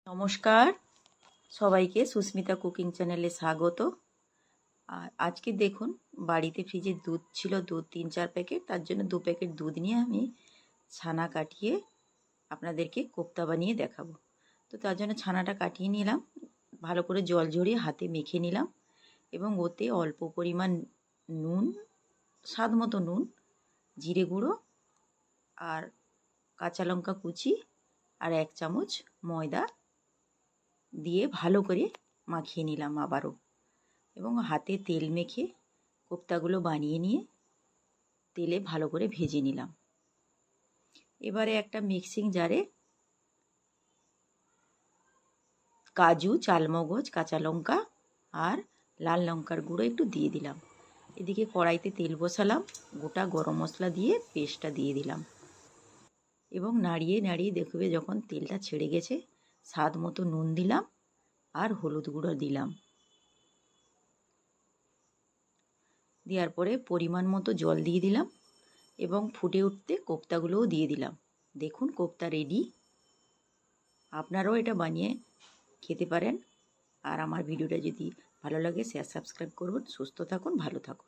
নমস্কার সবাইকে সুস্মিতা কুকিং চ্যানেলে স্বাগত। আর আজকে দেখুন বাড়িতে ফ্রিজে দুধ ছিল, দুধ 3-4 প্যাকেট, তার জন্য 2 প্যাকেট দুধ নিয়ে আমি ছানা কাটিয়ে আপনাদেরকে কোপ্তা বানিয়ে দেখাবো। তো তার জন্য ছানাটা কাটিয়ে নিলাম, ভালো করে জল ঝরিয়ে হাতে মেখে নিলাম এবং ওতে অল্প পরিমাণ নুন, স্বাদ মতো নুন, জিরে গুঁড়ো আর কাঁচা লঙ্কা কুচি আর 1 চামচ ময়দা দিয়ে ভালো করে মাখিয়ে নিলাম আবারও, এবং হাতে তেল মেখে কোপ্তাগুলো বানিয়ে নিয়ে তেলে ভালো করে ভেজে নিলাম। এবারে একটা মিক্সিং জারে কাজু, চালমগজ, কাঁচা লঙ্কা আর লাল লঙ্কার গুঁড়ো একটু দিয়ে দিলাম। এদিকে কড়াইতে তেল বসালাম, গোটা গরম মশলা দিয়ে পেস্টটা দিয়ে দিলাম এবং নাড়িয়ে নাড়িয়ে দেখবে যখন তেলটা ছেড়ে গেছে, স্বাদ মতো নুন দিলাম আর হলুদ গুঁড়ো দিলাম। দেওয়ার পরে পরিমাণ মতো জল দিয়ে দিলাম এবং ফুটে উঠতে কোপ্তাগুলোও দিয়ে দিলাম। দেখুন কোপ্তা রেডি। আপনারাও এটা বানিয়ে খেতে পারেন। আর আমার ভিডিওটা যদি ভালো লাগে শেয়ার সাবস্ক্রাইব করুন। সুস্থ থাকুন, ভালো থাকুন।